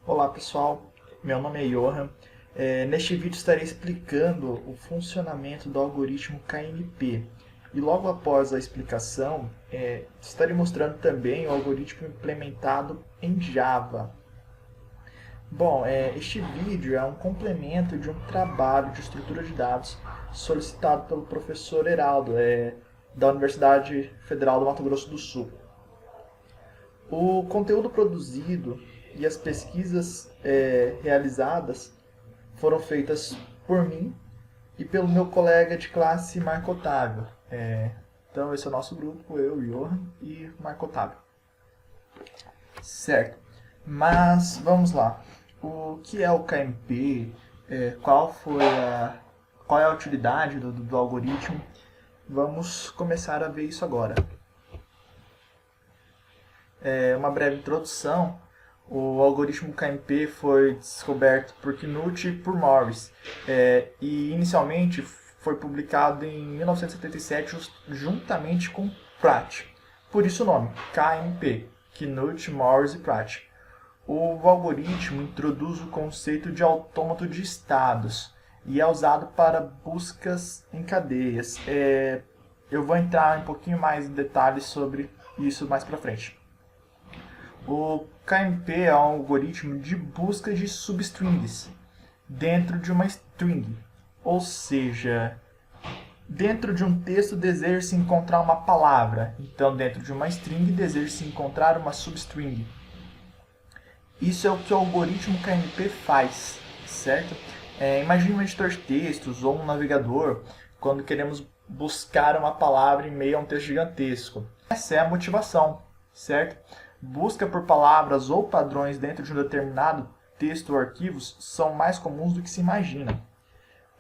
Olá pessoal, meu nome é Johan. Neste vídeo estarei explicando o funcionamento do algoritmo KMP. E logo após a explicação, estarei mostrando também o algoritmo implementado em Java. Bom, este vídeo é um complemento de um trabalho de estrutura de dados solicitado pelo professor Heraldo, da Universidade Federal do Mato Grosso do Sul. O conteúdo produzido e as pesquisas realizadas foram feitas por mim e pelo meu colega de classe Marco Otávio. Então esse é o nosso grupo, eu, Johan e Marco Otávio. Certo, mas vamos lá. O que é o KMP? Qual é a utilidade do algoritmo? Vamos começar a ver isso agora. Uma breve introdução. O algoritmo KMP foi descoberto por Knut e por Morris, e inicialmente foi publicado em 1977 juntamente com Pratt. Por isso o nome, KMP, Knut, Morris e Pratt. O algoritmo introduz o conceito de autômato de estados e é usado para buscas em cadeias. Eu vou entrar um pouquinho mais em detalhes sobre isso mais para frente. O KMP é um algoritmo de busca de substrings dentro de uma string, ou seja, dentro de um texto deseja-se encontrar uma palavra, então dentro de uma string deseja-se encontrar uma substring. Isso é o que o algoritmo KMP faz, certo? Imagine um editor de textos ou um navegador quando queremos buscar uma palavra em meio a um texto gigantesco. Essa é a motivação, certo? Busca por palavras ou padrões dentro de um determinado texto ou arquivos são mais comuns do que se imagina.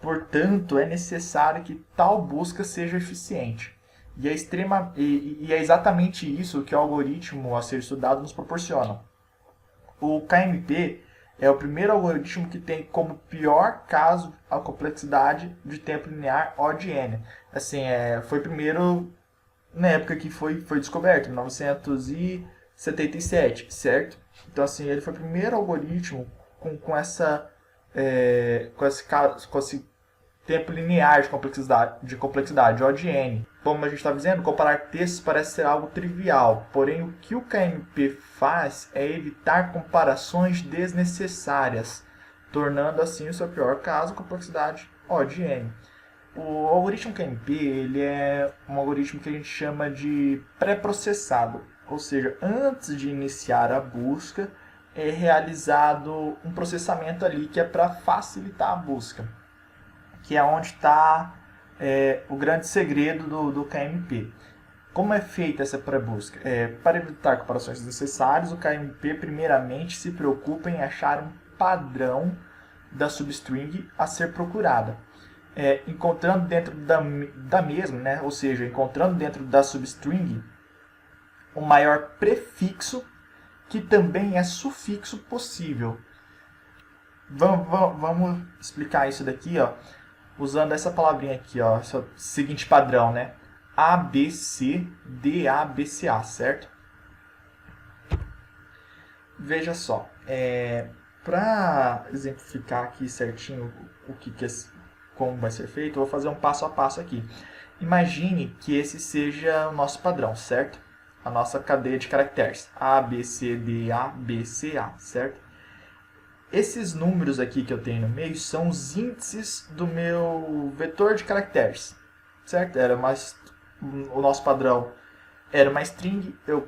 Portanto, é necessário que tal busca seja eficiente. E é exatamente isso que o algoritmo a ser estudado nos proporciona. O KMP é o primeiro algoritmo que tem como pior caso a complexidade de tempo linear O de n. Assim, foi primeiro na época que foi descoberto, em 1977, certo? Então, assim, ele foi o primeiro algoritmo com esse tempo linear de complexidade, O de n. Como a gente está dizendo, comparar textos parece ser algo trivial, porém o que o KMP faz é evitar comparações desnecessárias, tornando assim o seu pior caso a complexidade O de n. O algoritmo KMP ele é um algoritmo que a gente chama de pré-processado, ou seja, antes de iniciar a busca é realizado um processamento ali que é para facilitar a busca, que é onde está o grande segredo do KMP. Como é feita essa pré-busca? Para evitar comparações desnecessárias, o KMP primeiramente se preocupa em achar um padrão da substring a ser procurada. Encontrando dentro da mesma, né? Ou seja, encontrando dentro da substring o maior prefixo que também é sufixo possível. Vamos explicar isso daqui, ó, usando essa palavrinha aqui, ó, esse seguinte padrão, né? A, B, C, D, A, B, C, A, certo? Veja só, para exemplificar aqui certinho como vai ser feito, eu vou fazer um passo a passo aqui. Imagine que esse seja o nosso padrão, certo? A nossa cadeia de caracteres. A, B, C, D, A, B, C, A, certo? Esses números aqui que eu tenho no meio são os índices do meu vetor de caracteres, certo? O nosso padrão era uma string, eu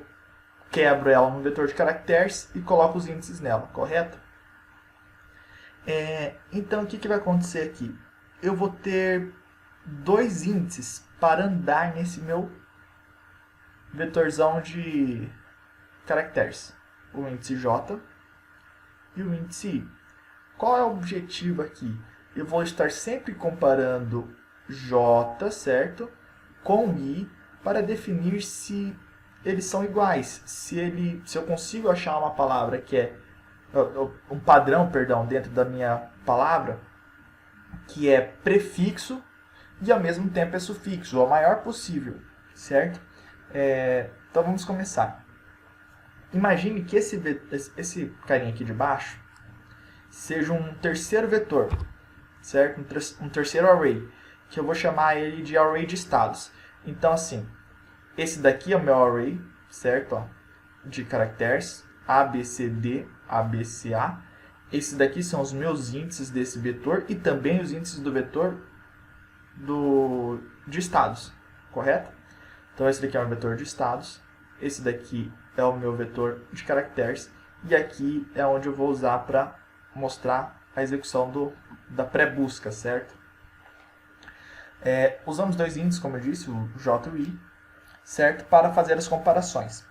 quebro ela no vetor de caracteres e coloco os índices nela, correto? Então, o que vai acontecer aqui? Eu vou ter dois índices para andar nesse meu vetorzão de caracteres. O índice J e o índice I. Qual é o objetivo aqui? Eu vou estar sempre comparando J, certo? Com I para definir se eles são iguais. Se eu consigo achar uma palavra que é um padrão, dentro da minha palavra, que é prefixo e ao mesmo tempo é sufixo, o maior possível, certo? Então vamos começar. Imagine que esse carinha aqui de baixo seja um terceiro vetor, certo? Um terceiro array, que eu vou chamar ele de array de estados. Então, assim, esse daqui é o meu array, certo? Ó, de caracteres, A, B, C, D, A, B, C, A. Esse daqui são os meus índices desse vetor e também os índices do vetor de estados, correto? Então, esse daqui é o vetor de estados, esse daqui é o meu vetor de caracteres, e aqui é onde eu vou usar para mostrar a execução da pré-busca, certo? Usamos dois índices, como eu disse, o J e o I, certo? Para fazer as comparações.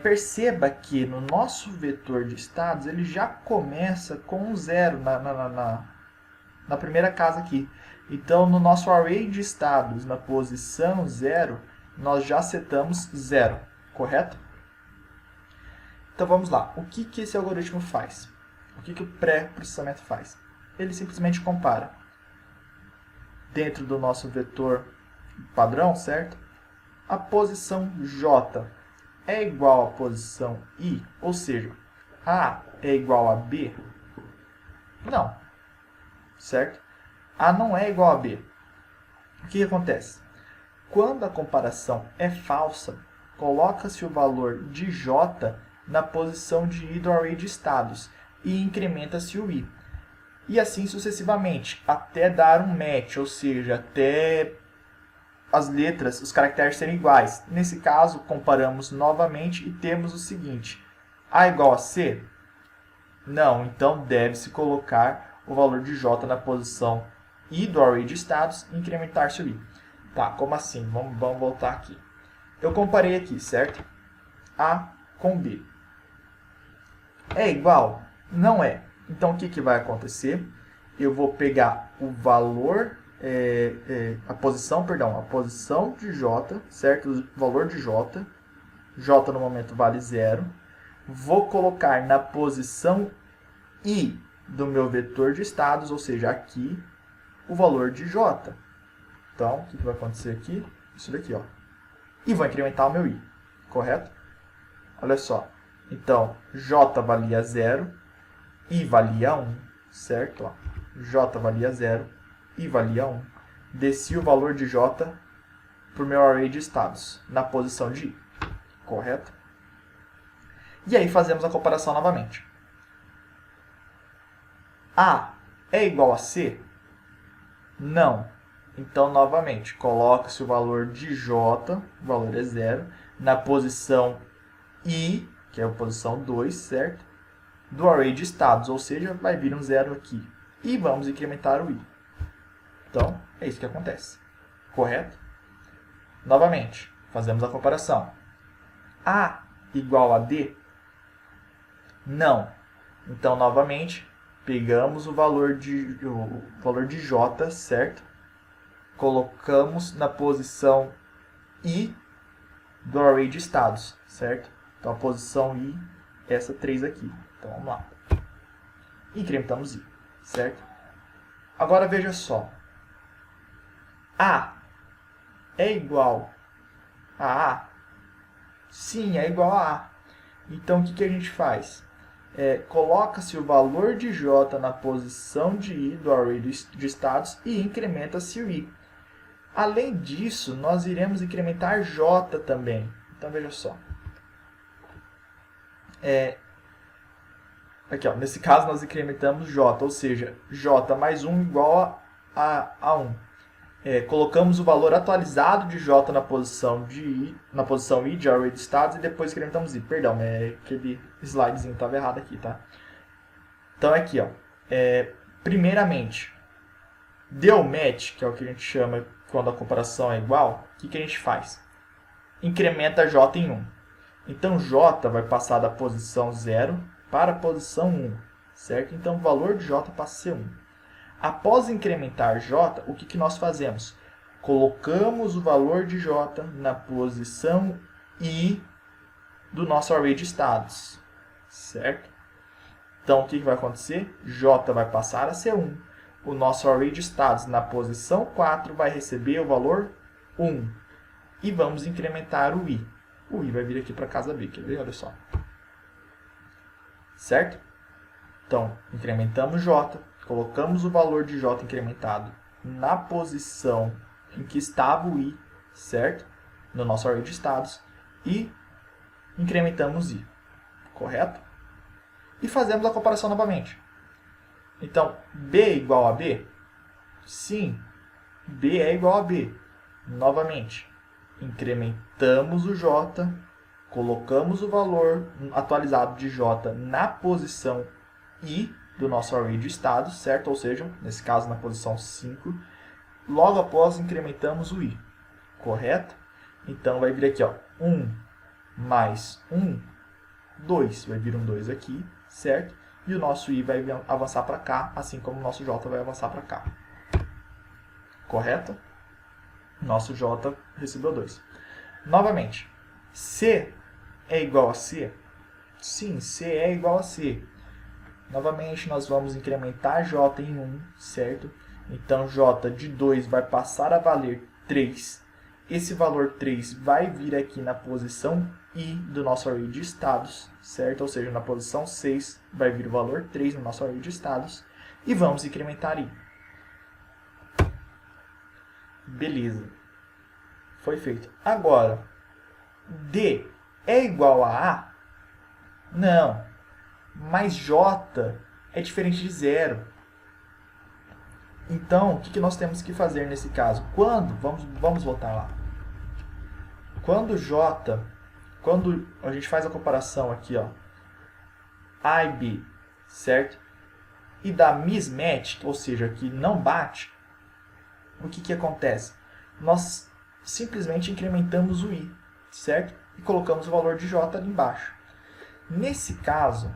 Perceba que no nosso vetor de estados, ele já começa com um zero na primeira casa aqui. Então, no nosso array de estados, na posição 0, nós já setamos 0, correto? Então, vamos lá. O que esse algoritmo faz? O que o pré-processamento faz? Ele simplesmente compara dentro do nosso vetor padrão, certo? A posição J é igual à posição I, ou seja, A é igual a B? Não, certo? A não é igual a B. O que acontece? Quando a comparação é falsa, coloca-se o valor de J na posição de I do array de estados e incrementa-se o I. E assim sucessivamente, até dar um match, ou seja, até as letras, os caracteres serem iguais. Nesse caso, comparamos novamente e temos o seguinte: A igual a C? Não, então deve-se colocar o valor de J na posição I do array de estados e incrementar-se o I. Tá, como assim? Vamos voltar aqui. Eu comparei aqui, certo? A com B. É igual? Não é. Então, o que vai acontecer? Eu vou pegar o valor, a posição de J, certo? O valor de J. J no momento vale 0. Vou colocar na posição I do meu vetor de estados, ou seja, aqui, o valor de J. Então, o que vai acontecer aqui? Isso daqui, ó. E vou incrementar o meu I, correto? Olha só. Então, J valia 0, I valia 1, certo? Ó. J valia 0, I valia 1. Desci o valor de J para o meu array de estados, na posição de I, correto? E aí fazemos a comparação novamente. A é igual a C? Não. Então, novamente, coloca-se o valor de J, o valor é 0, na posição I, que é a posição 2, certo? Do array de estados, ou seja, vai vir um 0 aqui. E vamos incrementar o I. Então, é isso que acontece. Correto? Novamente, fazemos a comparação. A igual a D? Não. Então, novamente, pegamos o valor de J, certo? Colocamos na posição I do array de estados, certo? Então, a posição I é essa 3 aqui. Então, vamos lá. Incrementamos I, certo? Agora, veja só. A é igual a A? Sim, é igual a A. Então, o que a gente faz? Coloca-se o valor de J na posição de I do array de estados e incrementa-se o I. Além disso, nós iremos incrementar J também. Então, veja só. Aqui, ó, nesse caso, nós incrementamos J, ou seja, J mais 1 igual a 1. Colocamos o valor atualizado de J na posição I de array de estados e depois incrementamos I. Perdão, aquele slidezinho estava errado aqui, tá? Então, aqui, ó, primeiramente, deu match, que é o que a gente chama quando a comparação é igual, o que a gente faz? Incrementa J em 1. Então, J vai passar da posição 0 para a posição 1, certo? Então, o valor de J passa a ser 1. Após incrementar J, o que nós fazemos? Colocamos o valor de J na posição I do nosso array de estados, certo? Então, o que vai acontecer? J vai passar a ser 1. O nosso array de estados na posição 4 vai receber o valor 1. E vamos incrementar o I. O I vai vir aqui para a casa B, quer ver? Olha só. Certo? Então, incrementamos j, colocamos o valor de j incrementado na posição em que estava o i, certo? No nosso array de estados, e incrementamos i, correto? E fazemos a comparação novamente. Então, b é igual a b? Sim, b é igual a b. Novamente, incrementamos o j, colocamos o valor atualizado de j na posição i do nosso array de estados, certo? Ou seja, nesse caso na posição 5. Logo após, incrementamos o i, correto? Então, vai vir aqui, ó, 1 mais 1, 2. Vai vir um 2 aqui, certo? E o nosso i vai avançar para cá, assim como o nosso j vai avançar para cá. Correto? Nosso j recebeu 2. Novamente, c é igual a c? Sim, c é igual a c. Novamente, nós vamos incrementar j em 1, certo? Então, j de 2 vai passar a valer 3. Esse valor 3 vai vir aqui na posição i do nosso array de estados, certo? Ou seja, na posição 6 vai vir o valor 3 no nosso array de estados. E vamos incrementar i. Beleza. Foi feito. Agora, d é igual a a? Não. Mas j é diferente de zero. Então, o que nós temos que fazer nesse caso? Vamos voltar lá. Quando a gente faz a comparação aqui, ó, a e b, certo? E dá mismatch, ou seja, que não bate, o que acontece? Nós simplesmente incrementamos o i, certo? E colocamos o valor de j ali embaixo. Nesse caso,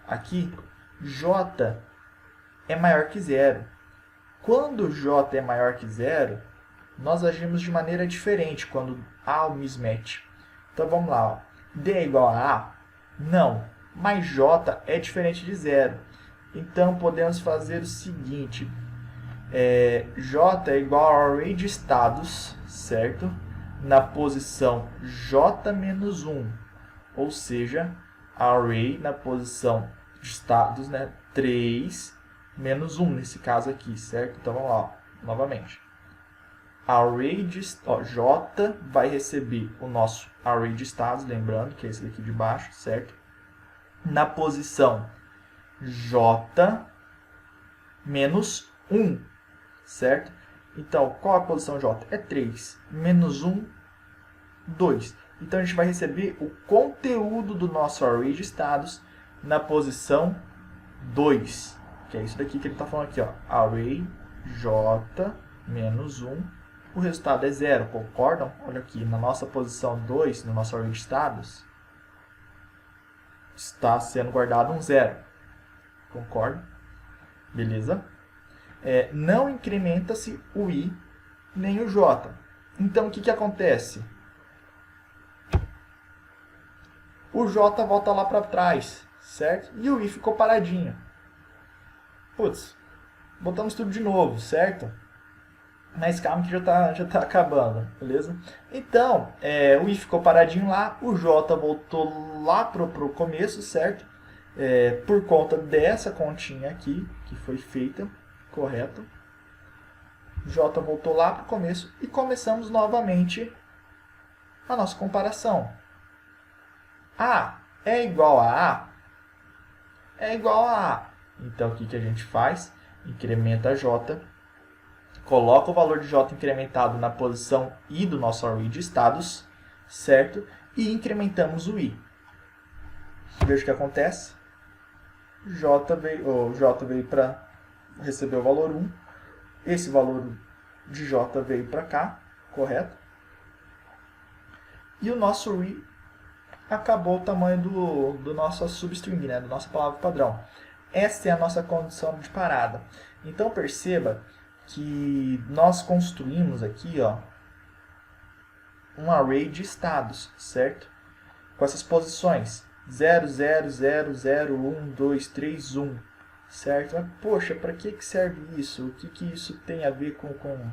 aqui, j é maior que zero. Quando j é maior que zero, nós agimos de maneira diferente quando há o mismatch. Então vamos lá, ó. D é igual a A? Não, mas j é diferente de zero. Então podemos fazer o seguinte, j é igual ao array de estados, certo? Na posição j menos 1, ou seja, array na posição de estados, né? 3 menos 1 nesse caso aqui, certo? Então vamos lá, ó, novamente. Array de j vai receber o nosso array de estados, lembrando que é esse daqui de baixo, certo? Na posição j menos 1, certo? Então, qual a posição j? É 3. Menos 1, 2. Então, a gente vai receber o conteúdo do nosso array de estados na posição 2. Que é isso daqui que ele está falando aqui, ó. Array j menos 1. O resultado é 0, concordam? Olha aqui, na nossa posição 2, no nosso array de estados, está sendo guardado um 0. Concordam? Beleza? Não incrementa-se o i nem o j. Então, o que acontece? O j volta lá para trás, certo? E o i ficou paradinho. Putz, botamos tudo de novo, certo? Mas calma que já tá acabando, beleza? Então, o i ficou paradinho lá, o j voltou lá pro começo, certo? Por conta dessa continha aqui, que foi feita, correto? J voltou lá pro começo e começamos novamente a nossa comparação. A é igual a A? É igual a A. Então, o que a gente faz? Incrementa j, coloca o valor de j incrementado na posição i do nosso array de estados, certo? E incrementamos o i. Veja o que acontece. J veio para receber o valor 1. Esse valor de j veio para cá, correto? E o nosso i acabou o tamanho do nosso substring, né? Da nossa palavra padrão. Essa é a nossa condição de parada. Então, perceba que nós construímos aqui, ó, um array de estados, certo? Com essas posições 0, 0, 0, 0, 1, 2, 3, 1, certo? Mas, poxa, para que serve isso? O que isso tem a ver com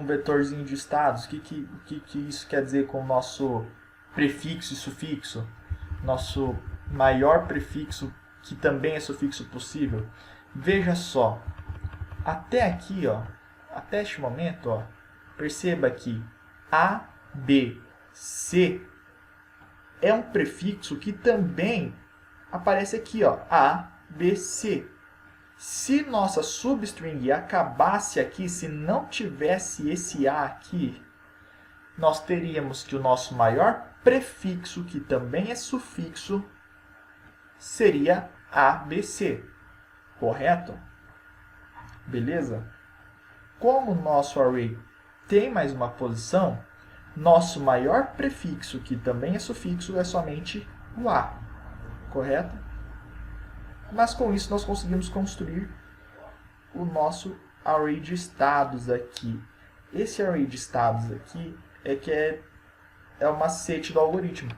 vetorzinho de estados? O que isso quer dizer com o nosso prefixo e sufixo? Nosso maior prefixo que também é sufixo possível? Veja só, até aqui, ó, até este momento, ó, perceba que A, B, C é um prefixo que também aparece aqui, ó, A, B, C. Se nossa substring acabasse aqui, se não tivesse esse A aqui, nós teríamos que o nosso maior prefixo, que também é sufixo, seria ABC, correto? Beleza? Como o nosso array tem mais uma posição, nosso maior prefixo, que também é sufixo, é somente o A, correto? Mas com isso nós conseguimos construir o nosso array de estados aqui. Esse array de estados aqui é o macete do algoritmo,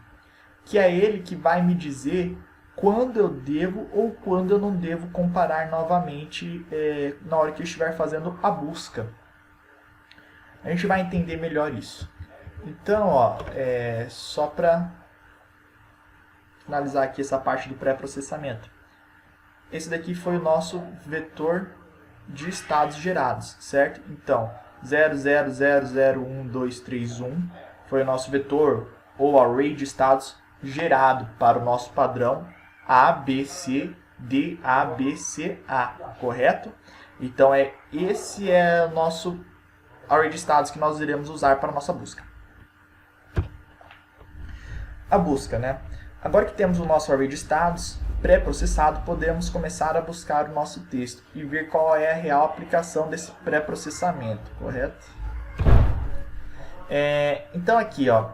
que é ele que vai me dizer quando eu devo ou quando eu não devo comparar novamente na hora que eu estiver fazendo a busca. A gente vai entender melhor isso. Então, ó, só para finalizar aqui essa parte do pré-processamento. Esse daqui foi o nosso vetor de estados gerados, certo? Então, 00001231 foi o nosso vetor ou array de estados gerado para o nosso padrão ABCDABCA, correto? Então, esse é o nosso array de estados que nós iremos usar para a nossa busca. A busca, né? Agora que temos o nosso array de estados pré-processado, podemos começar a buscar o nosso texto e ver qual é a real aplicação desse pré-processamento, correto? Então aqui, ó,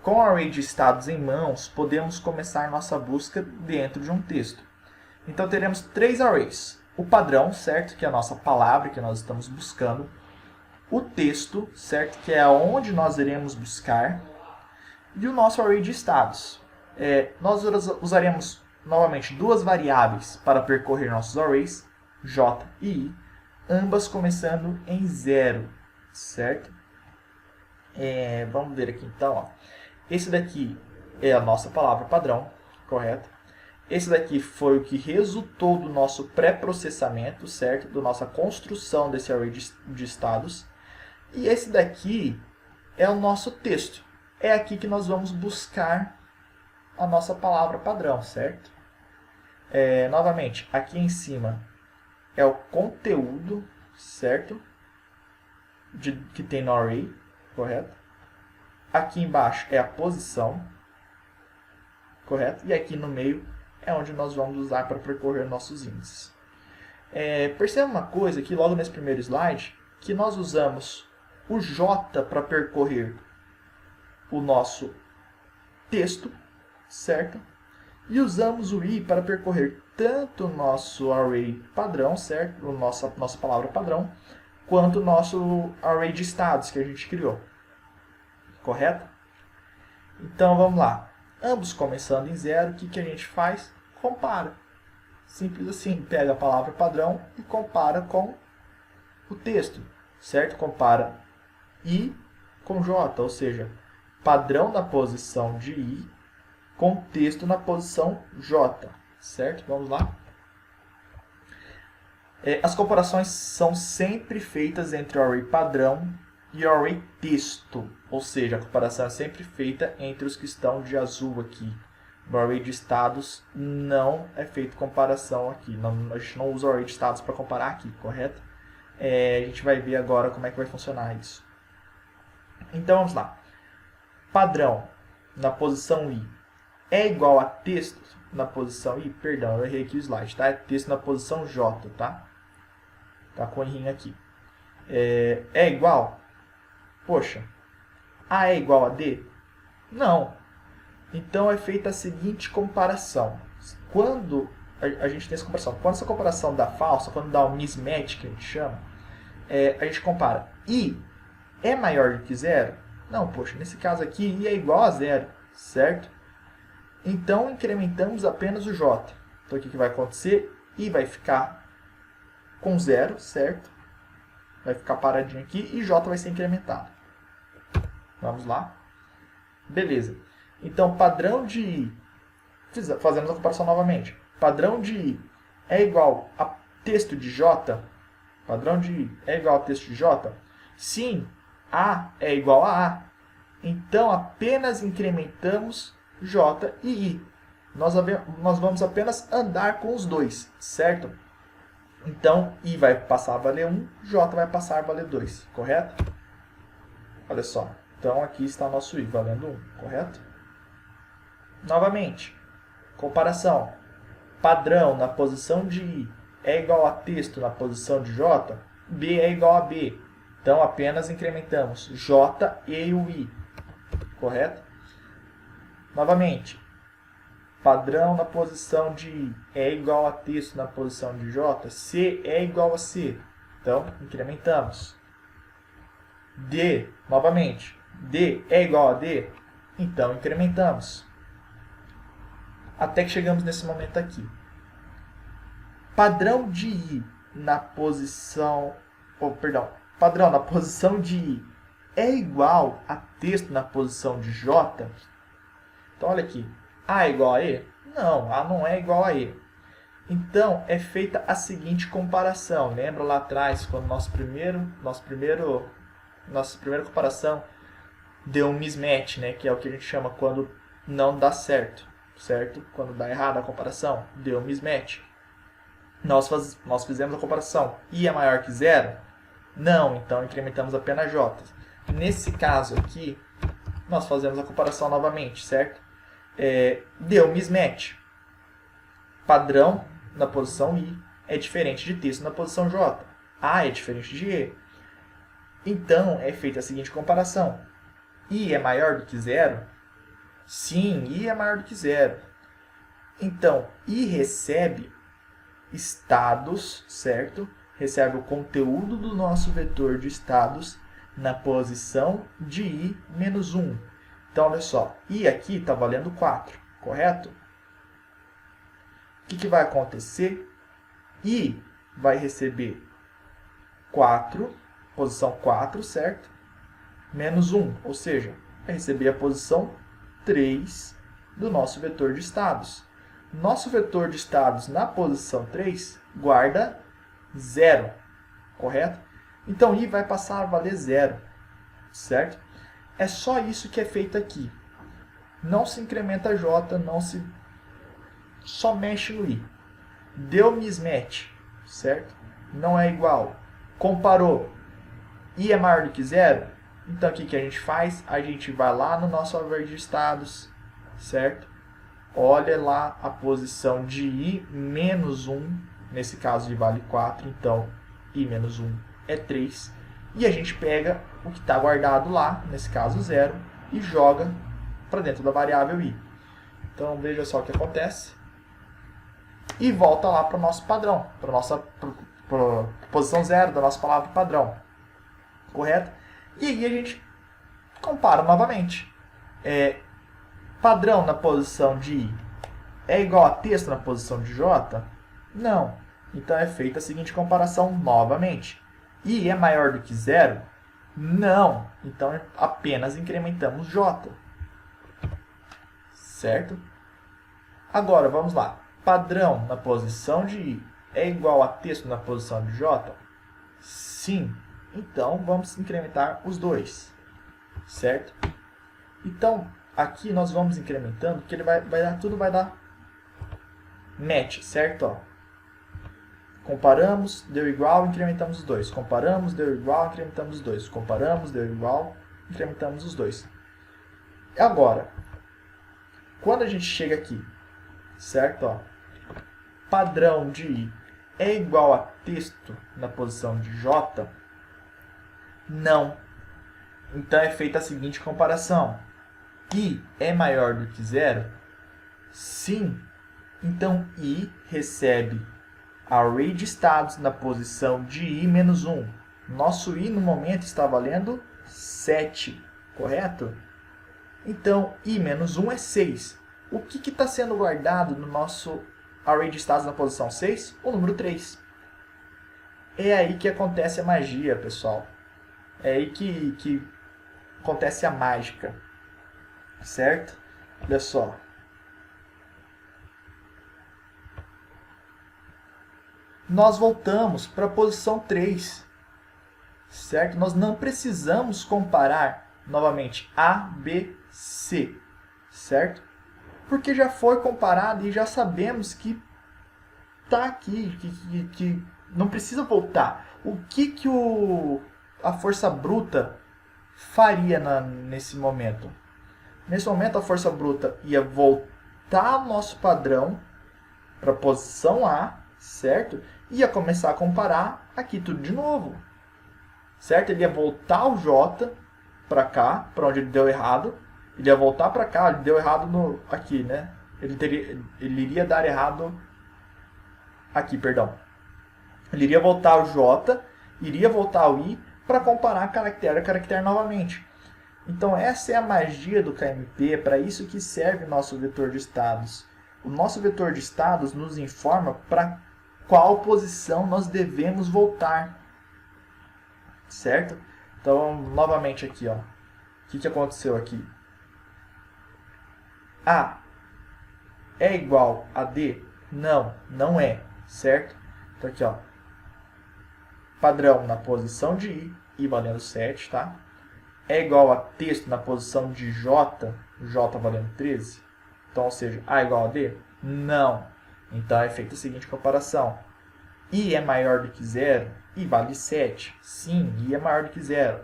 com o array de estados em mãos, podemos começar nossa busca dentro de um texto. Então teremos 3 arrays. O padrão, certo? Que é a nossa palavra que nós estamos buscando. O texto, certo? Que é onde nós iremos buscar. E o nosso array de estados. Nós usaremos novamente 2 variáveis para percorrer nossos arrays, J e I, ambas começando em 0, certo? Vamos ver aqui então, ó. Esse daqui é a nossa palavra padrão, correto? Esse daqui foi o que resultou do nosso pré-processamento, certo? Da nossa construção desse array de estados. E esse daqui é o nosso texto. É aqui que nós vamos buscar a nossa palavra padrão, certo? Novamente, aqui em cima é o conteúdo, certo? Que tem no array, correto? Aqui embaixo é a posição, correto? E aqui no meio é onde nós vamos usar para percorrer nossos índices. Perceba uma coisa aqui, logo nesse primeiro slide, que nós usamos o J para percorrer o nosso texto, certo? E usamos o I para percorrer tanto o nosso array padrão, certo? Nossa palavra padrão, quanto o nosso array de estados que a gente criou. Correto? Então, vamos lá. Ambos começando em 0, o que a gente faz? Compara. Simples assim. Pega a palavra padrão e compara com o texto, certo? Compara I com J, ou seja, padrão na posição de I com texto na posição J, certo? Vamos lá. As comparações são sempre feitas entre o array padrão e o array texto, ou seja, a comparação é sempre feita entre os que estão de azul aqui. No array de estados não é feita comparação aqui, a gente não usa o array de estados para comparar aqui, correto? A gente vai ver agora como é que vai funcionar isso. Então vamos lá. Padrão na posição I é igual a texto na posição I, perdão, eu errei aqui o slide, tá? É texto na posição J, tá? Tá com o errinho aqui. É igual? Poxa, A é igual a D? Não. Então é feita a seguinte comparação. Quando a gente tem essa comparação, quando essa comparação dá falsa, quando dá um mismatch, que a gente chama, a gente compara I é maior do que 0? Não, poxa, nesse caso aqui I é igual a 0, certo? Então incrementamos apenas o J. Então o que vai acontecer? I vai ficar com 0, certo? Vai ficar paradinho aqui e J vai ser incrementado. Vamos lá. Beleza. Então, padrão de I fazemos a comparação novamente. Padrão de I é igual a texto de J. Padrão de I é igual a texto de J. Sim, A é igual a A. Então, apenas incrementamos J e I. Nós vamos apenas andar com os dois, certo? Então, I vai passar a valer 1, J vai passar a valer 2, correto? Olha só. Então, aqui está o nosso I valendo 1, correto? Novamente, comparação. Padrão na posição de I é igual a texto na posição de J, B é igual a B. Então, apenas incrementamos J e o I, correto? Novamente, padrão na posição de I é igual a texto na posição de J, C é igual a C. Então, incrementamos. D, novamente, D é igual a D, então incrementamos. Até que chegamos nesse momento aqui. Padrão de I na posição... padrão na posição de I é igual a texto na posição de J. Então, olha aqui. A é igual a E? Não, A não é igual a E. Então, é feita a seguinte comparação. Lembra lá atrás, quando nossa primeira comparação deu um mismatch, né? Que é o que a gente chama quando não dá certo, certo? Quando dá errado a comparação, deu um mismatch. Nós fizemos a comparação. I é maior que 0? Não, então incrementamos apenas J. Nesse caso aqui, nós fazemos a comparação novamente, certo? Deu mismatch. Padrão na posição I é diferente de texto na posição J. A é diferente de E. Então, é feita a seguinte comparação. I é maior do que 0? Sim, I é maior do que 0. Então, I recebe estados, certo? Recebe o conteúdo do nosso vetor de estados na posição de I menos 1. Então, olha só, I aqui está valendo 4, correto? O que vai acontecer? I vai receber 4, posição 4, certo? Menos 1, ou seja, vai receber a posição 3 do nosso vetor de estados. Nosso vetor de estados na posição 3 guarda 0, correto? Então, I vai passar a valer 0, certo? É só isso que é feito aqui. Não se incrementa J, só mexe no I. Deu mismatch, certo? Não é igual. Comparou. I é maior do que 0? Então, o que a gente faz? A gente vai lá no nosso haver de estados, certo? Olha lá a posição de I menos 1, nesse caso de vale 4, então I menos 1 é 3. E a gente pega o que está guardado lá, nesse caso 0, e joga para dentro da variável I. Então, veja só o que acontece. E volta lá para o nosso padrão, para a nossa posição 0 da nossa palavra padrão. Correto? E aí a gente compara novamente. Padrão na posição de I é igual a texto na posição de J? Não. Então é feita a seguinte comparação novamente. I é maior do que 0? Não. Então apenas incrementamos J. Certo? Agora, vamos lá. Padrão na posição de I é igual a texto na posição de J? Sim. Então, vamos incrementar os dois. Certo? Então, aqui nós vamos incrementando, porque tudo vai dar match, certo? Ó. Comparamos, deu igual, incrementamos os dois. Comparamos, deu igual, incrementamos os dois. Comparamos, deu igual, incrementamos os dois. Agora, quando a gente chega aqui, certo? Ó, padrão de I é igual a texto na posição de J? Não. Então é feita a seguinte comparação. I é maior do que 0? Sim. Então I recebe array de estados na posição de I menos 1. Nosso I no momento está valendo 7, correto? Então I menos 1 é 6. O que está sendo guardado no nosso array de estados na posição 6? O número 3. É aí que acontece a magia, pessoal. É aí que acontece a mágica. Certo? Olha só. nós voltamos para a posição 3, certo? Nós não precisamos comparar novamente A, B, C, certo? Porque já foi comparado e já sabemos que está aqui, que não precisa voltar. O que a força bruta faria nesse momento? Nesse momento, a força bruta ia voltar ao nosso padrão para a posição A, certo? Ia começar a comparar aqui tudo de novo, certo? Ele ia voltar o J para cá, para onde ele deu errado. Ele ia voltar para cá, ele deu errado aqui, né? Ele iria dar errado aqui, perdão. Ele iria voltar o J, iria voltar o I para comparar caractere a caractere novamente. Então essa é a magia do KMP, é para isso que serve o nosso vetor de estados. O nosso vetor de estados nos informa para qual posição nós devemos voltar, certo? Então, novamente aqui, ó. O que aconteceu aqui? A é igual a D? Não, não é, certo? Então aqui, ó. Padrão na posição de I valendo 7, tá? É igual a texto na posição de J valendo 13. Então, ou seja, A é igual a D? Não. Então, é feita a seguinte comparação. I é maior do que 0, I vale 7. Sim, I é maior do que 0.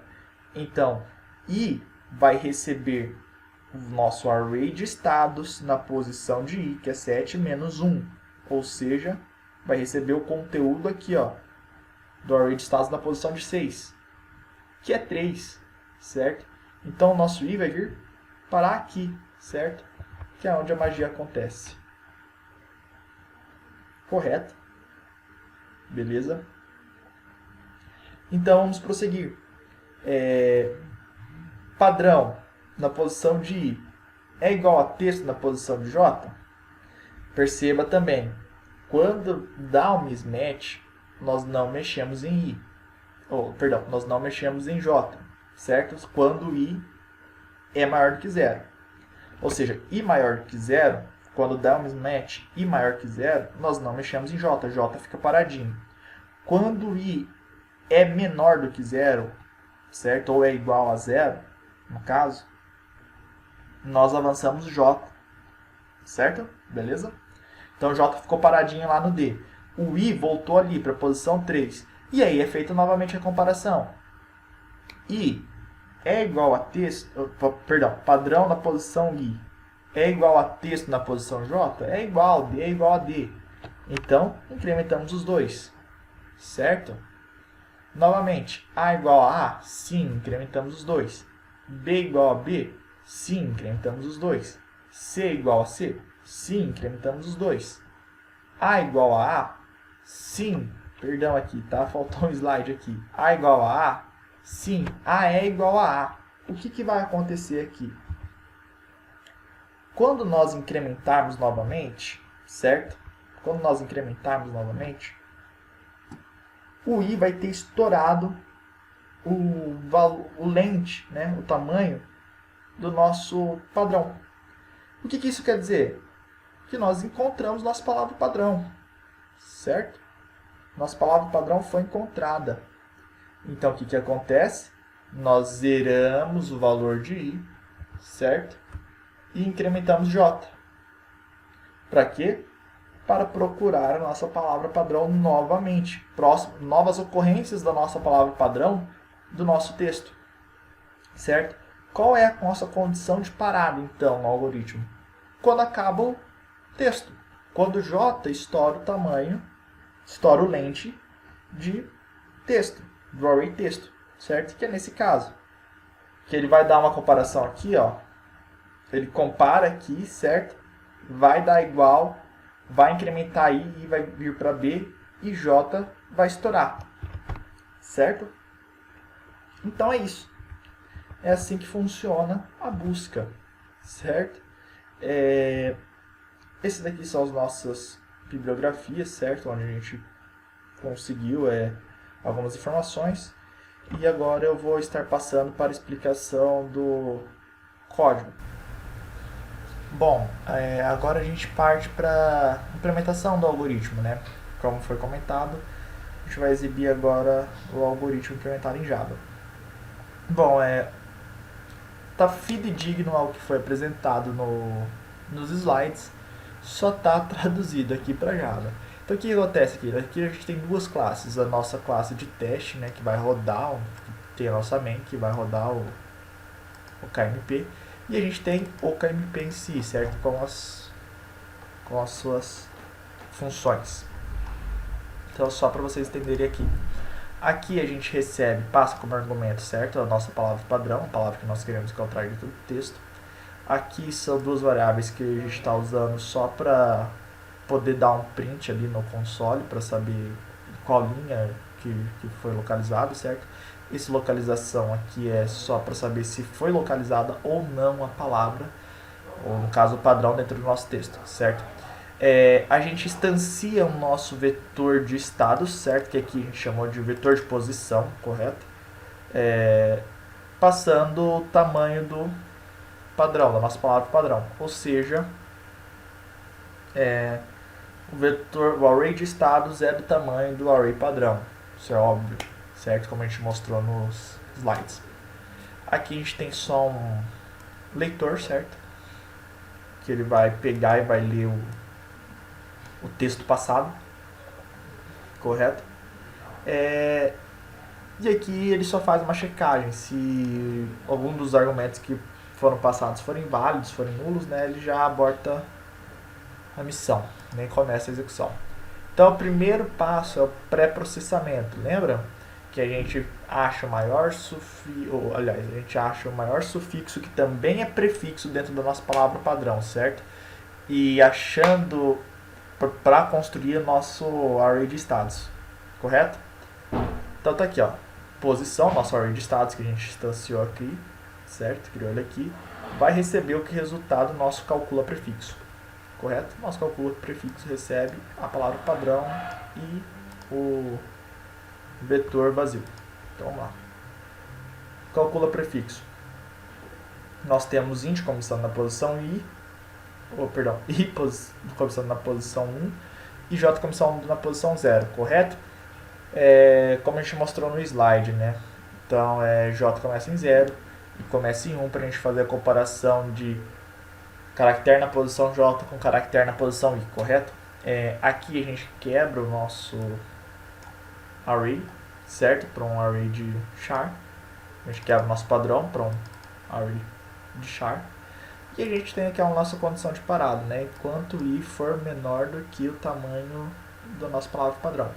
Então, I vai receber o nosso array de estados na posição de I, que é 7 menos 1. Ou seja, vai receber o conteúdo aqui, ó, do array de estados na posição de 6, que é 3, certo? Então, o nosso I vai vir parar aqui, certo? Que é onde a magia acontece. Correto? Beleza? Então, vamos prosseguir. Padrão na posição de I é igual a texto na posição de J? Perceba também, quando dá um mismatch, nós não mexemos em I. Perdão, nós não mexemos em J, certo? Quando I é maior do que 0. Ou seja, I maior do que 0, quando dá um mismatch I maior que 0, nós não mexemos em J. J fica paradinho. Quando I é menor do que 0, certo? Ou é igual a 0, no caso, nós avançamos J, certo? Beleza? Então, J ficou paradinho lá no D. O I voltou ali para a posição 3. E aí é feita novamente a comparação. I é igual a texto... Perdão, padrão na posição I é igual a texto na posição J? É igual, D é igual a D. Então, incrementamos os dois, certo? Novamente, A igual a A? Sim, incrementamos os dois. B igual a B? Sim, incrementamos os dois. C igual a C? Sim, incrementamos os dois. A igual a A? Sim, perdão aqui, tá? Faltou um slide aqui. A igual a A? Sim, A é igual a A. O que vai acontecer aqui? Quando nós incrementarmos novamente, certo? Quando nós incrementarmos novamente, o I vai ter estourado o length, né? O tamanho do nosso padrão. O que isso quer dizer? Que nós encontramos nossa palavra padrão, certo? Nossa palavra padrão foi encontrada. Então, o que acontece? Nós zeramos o valor de I, certo? E incrementamos J. Para quê? Para procurar a nossa palavra padrão novamente. Novas ocorrências da nossa palavra padrão do nosso texto, certo? Qual é a nossa condição de parada, então, no algoritmo? Quando acaba o texto. Quando J estoura o tamanho, estoura o length de texto, do array texto, certo? Que é nesse caso. Que ele vai dar uma comparação aqui, ó. Ele compara aqui, certo? Vai dar igual, vai incrementar I vai vir para B, e J vai estourar, certo? Então é isso. É assim que funciona a busca, certo? Esses daqui são as nossas bibliografias, certo? Onde a gente conseguiu algumas informações. E agora eu vou estar passando para a explicação do código. Bom, agora a gente parte para a implementação do algoritmo, né? como foi comentado, a gente vai exibir agora o algoritmo implementado em Java. Bom, tá fidedigno ao que foi apresentado nos slides, só tá traduzido aqui para Java. Então o que acontece aqui? Aqui a gente tem duas classes, a nossa classe de teste, né, que vai rodar, tem a nossa main, que vai rodar o KMP, e a gente tem o KMP em si, certo? Com as suas funções. Então só para vocês entenderem aqui. Aqui a gente recebe, passa como argumento, certo? A nossa palavra padrão, a palavra que nós queremos encontrar dentro do texto. Aqui são duas variáveis que a gente está usando só para poder dar um print ali no console, para saber qual linha que foi localizado, certo? Essa localização aqui é só para saber se foi localizada ou não a palavra, ou no caso o padrão dentro do nosso texto, certo? A gente instancia o nosso vetor de estado, certo? Que aqui a gente chamou de vetor de posição, correto? Passando o tamanho do padrão, da nossa palavra padrão. Ou seja, o array de estados é do tamanho do array padrão. Isso é óbvio, certo? Como a gente mostrou nos slides. Aqui a gente tem só um leitor, certo? Que ele vai pegar e vai ler o texto passado, correto? E aqui ele só faz uma checagem. Se algum dos argumentos que foram passados forem válidos, forem nulos, né, ele já aborta a missão, nem começa a execução. Então o primeiro passo é o pré-processamento. Lembra que a gente acha o maior sufixo, a gente acha o maior sufixo que também é prefixo dentro da nossa palavra padrão, certo? E achando para construir o nosso array de estados, correto? Então tá aqui, ó, posição, nosso array de estados que a gente instanciou aqui, certo? Criou ele aqui, vai receber o que resultado nosso calcula prefixo, correto? Nosso calcula prefixo recebe a palavra padrão e o vetor vazio. Então vamos lá. Calcula prefixo. Nós temos int começando na posição i começando na posição 1 e j começando na posição 0, correto? Como a gente mostrou no slide, né? Então j começa em 0 e começa em 1 para a gente fazer a comparação de caractere na posição j com caractere na posição i, correto? Aqui a gente quebra o nosso array, certo? Para um array de char. A gente quebra o nosso padrão para um array de char. E a gente tem aqui a nossa condição de parado, né? Enquanto i for menor do que o tamanho da nossa palavra padrão.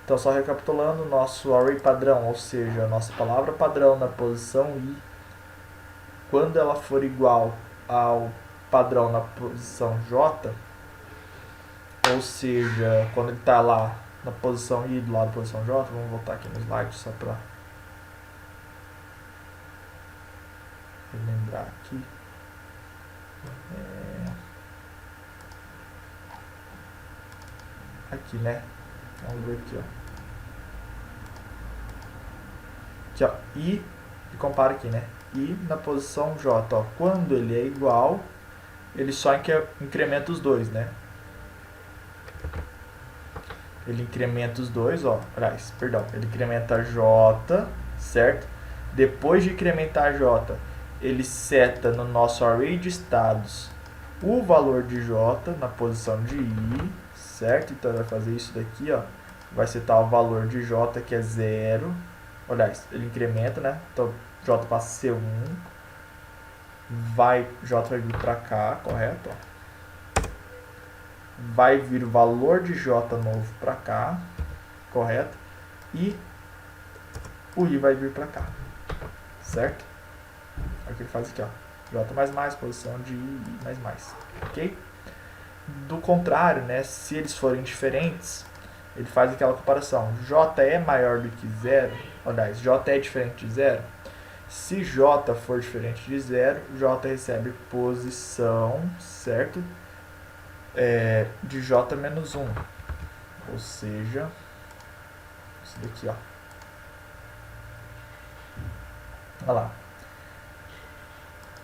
Então, só recapitulando, o nosso array padrão, ou seja, a nossa palavra padrão na posição i, quando ela for igual ao padrão na posição j, ou seja, quando ele está lá na posição i do lado da posição j, vamos voltar aqui no slide só para relembrar aqui. Aqui, né? Vamos ver aqui, ó. Aqui, ó. I, e compara aqui, né? I na posição J, ó. Quando ele é igual, ele só incrementa os dois, né? Ele incrementa os dois, ó. Aliás, perdão. Ele incrementa J, certo? Depois de incrementar J, ele seta no nosso array de estados o valor de J na posição de I, certo? Então ele vai fazer isso daqui, ó. Vai setar o valor de J, que é 0. Aliás, ele incrementa, né? Então J passa a ser 1. J vai vir para cá, correto? Ó. Vai vir o valor de J novo para cá, correto? E o I vai vir para cá, certo? É o que ele faz aqui, ó. J++, posição de I, ok? Do contrário, né, se eles forem diferentes, ele faz aquela comparação. J é maior do que 0, aliás, J é diferente de 0. Se J for diferente de 0, J recebe posição, certo? De J menos 1. Ou seja, isso daqui, ó. Olha lá.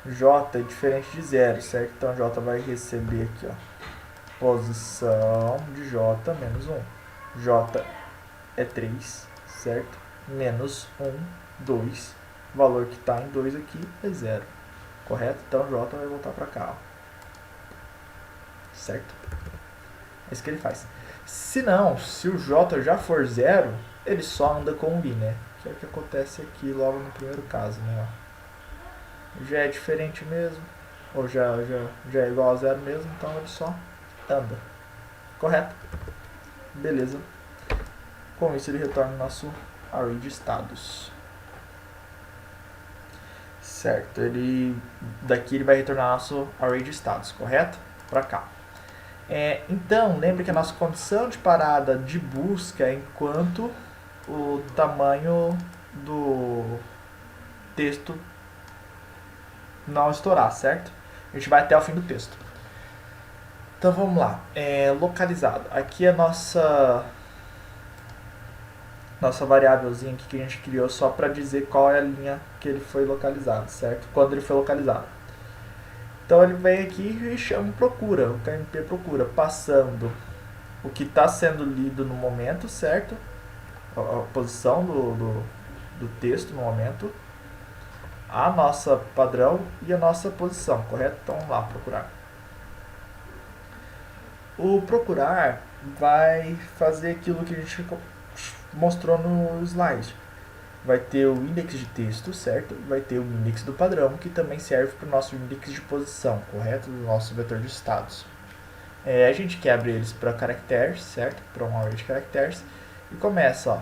J é diferente de 0, certo? Então J vai receber aqui, ó, posição de J menos 1. J é 3, certo? Menos 1, 2. O valor que está em 2 aqui é 0. Correto? Então J vai voltar para cá. Ó. Certo? É isso que ele faz. Se não, se o J já for 0, ele só anda com o I, né? Que é o que acontece aqui logo no primeiro caso, né? Ó. Já é diferente mesmo, ou já é igual a 0 mesmo, então ele só anda. Correto? Beleza. Com isso ele retorna o nosso array de estados. Certo, daqui ele vai retornar nosso array de estados, correto? Para cá. Então, lembre que a nossa condição de parada de busca é enquanto o tamanho do texto não estourar, certo? A gente vai até o fim do texto. Então vamos lá, localizado. Aqui é a nossa variávelzinha aqui que a gente criou só para dizer qual é a linha que ele foi localizado, certo? Quando ele foi localizado. Então ele vem aqui e chama procura, o KMP procura, passando o que está sendo lido no momento, certo? A posição do texto no momento, a nossa padrão e a nossa posição, correto? Então vamos lá, procurar. O procurar vai fazer aquilo que a gente mostrou no slide. Vai ter o index de texto, certo? Vai ter o index do padrão, que também serve para o nosso index de posição, correto? Do nosso vetor de estados. A gente quebra eles para caracteres, certo? Para um array de caracteres. E começa, ó,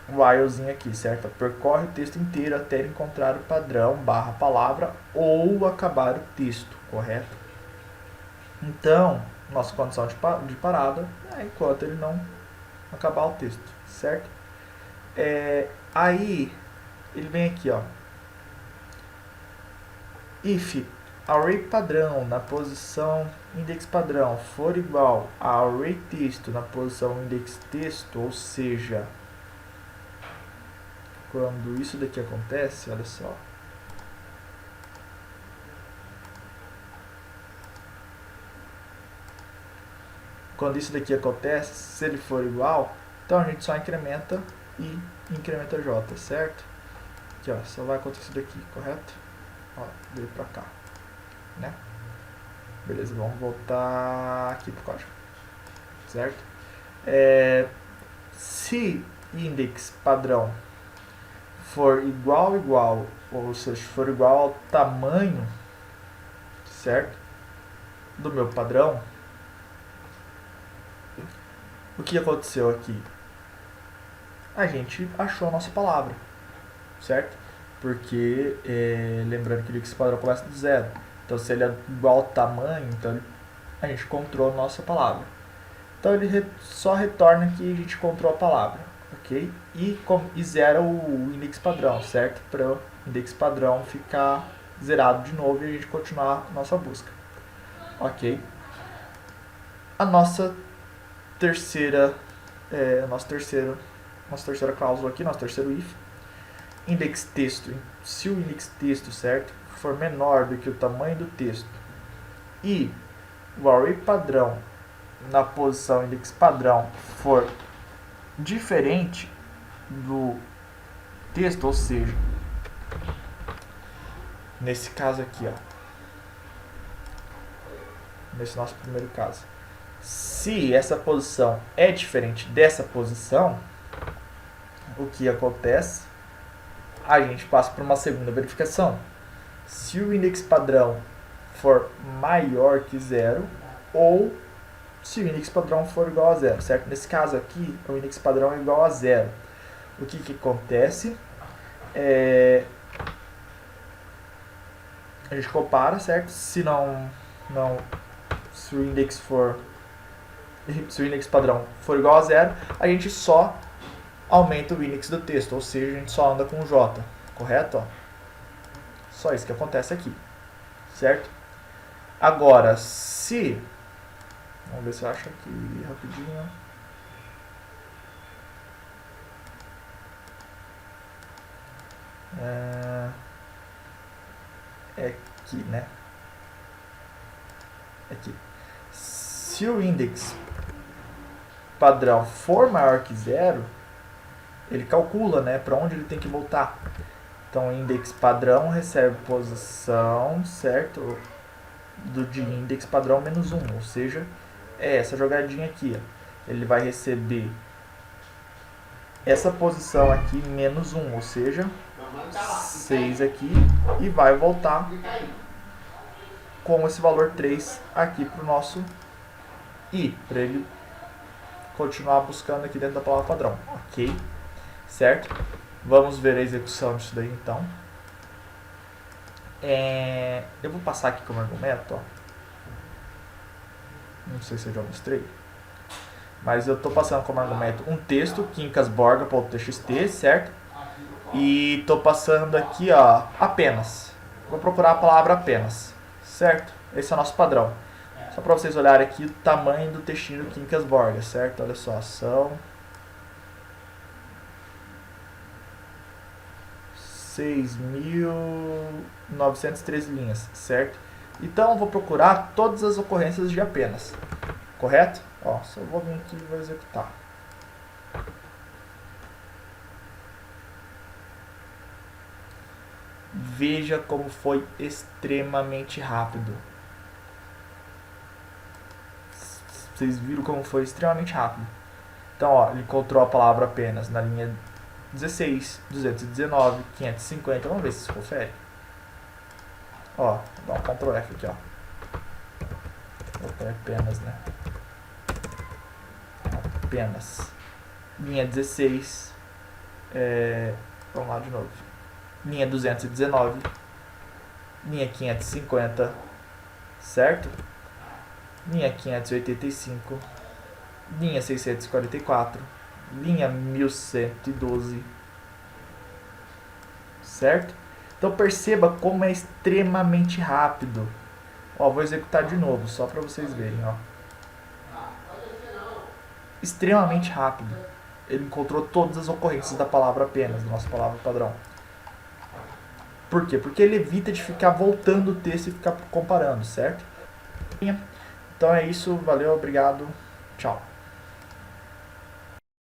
um whilezinho aqui, certo? Percorre o texto inteiro até encontrar o padrão barra palavra ou acabar o texto, correto? Então, nossa condição de parada é enquanto ele não acabar o texto, certo? Aí ele vem aqui, ó. If array padrão na posição index padrão for igual a array texto na posição index texto, ou seja, quando isso daqui acontece, olha só. Quando isso daqui acontece, se ele for igual, então a gente só incrementa e incrementa J, certo? Aqui, ó, só vai acontecer isso daqui, correto? Ó, veio pra cá, né? Beleza, vamos voltar aqui pro código, certo? Se index padrão for igual, ou seja, for igual ao tamanho, certo? Do meu padrão, o que aconteceu aqui? A gente achou a nossa palavra, certo? Porque, lembrando que o index padrão começa do 0. Então, se ele é igual ao tamanho, então a gente encontrou a nossa palavra. Então, ele só retorna que a gente encontrou a palavra, ok? E zera o index padrão, certo? Para o index padrão ficar zerado de novo e a gente continuar a nossa busca, ok? A nossa terceira cláusula aqui, nosso terceiro if, index texto. Se o index texto, certo, for menor do que o tamanho do texto e o array padrão na posição index padrão for diferente do texto, ou seja, nesse caso aqui, ó, nesse nosso primeiro caso, se essa posição é diferente dessa posição, o que acontece? A gente passa por uma segunda verificação. Se o index padrão for maior que 0 ou se o index padrão for igual a 0, certo? Nesse caso aqui, o index padrão é igual a 0. O que acontece? A gente compara, certo? Se o index padrão for igual a 0, a gente só aumenta o index do texto, ou seja, a gente só anda com o J, correto? Ó. Só isso que acontece aqui, certo? Agora, se... Vamos ver se eu acho aqui rapidinho. É aqui, né? Aqui. Se o index padrão for maior que 0, ele calcula, né, para onde ele tem que voltar. Então, o index padrão recebe posição, certo, de index padrão menos 1, ou seja, é essa jogadinha aqui. Ó. Ele vai receber essa posição aqui menos 1, ou seja, 6 aqui, e vai voltar com esse valor 3 aqui para o nosso i, para ele continuar buscando aqui dentro da palavra padrão, ok? Certo? Vamos ver a execução disso daí então. Eu vou passar aqui como argumento, ó. Não sei se eu já mostrei, mas eu estou passando como argumento um texto, quincasborga.txt, certo? E estou passando aqui, ó, apenas. Vou procurar a palavra apenas, certo? Esse é o nosso padrão. Só para vocês olharem aqui o tamanho do textinho do Quincas Borga, certo? Olha só, são 6.913 linhas, certo? Então eu vou procurar todas as ocorrências de apenas, correto? Ó, só vou vir aqui e vou executar. Veja como foi extremamente rápido. Vocês viram como foi extremamente rápido. Então, ó, ele encontrou a palavra apenas na linha 16, 219, 550. Vamos ver se isso confere. Ó, vou dar um Ctrl F aqui, ó. Vou botar apenas, né? Apenas. Linha 16. Vamos lá de novo. Linha 219. Linha 550. Certo? Linha 585, linha 644, linha 1112, certo? Então perceba como é extremamente rápido. Ó, vou executar de novo, só para vocês verem, ó. Extremamente rápido. Ele encontrou todas as ocorrências da palavra apenas, da nossa palavra padrão. Por quê? Porque ele evita de ficar voltando o texto e ficar comparando, certo? Então é isso, valeu, obrigado, tchau.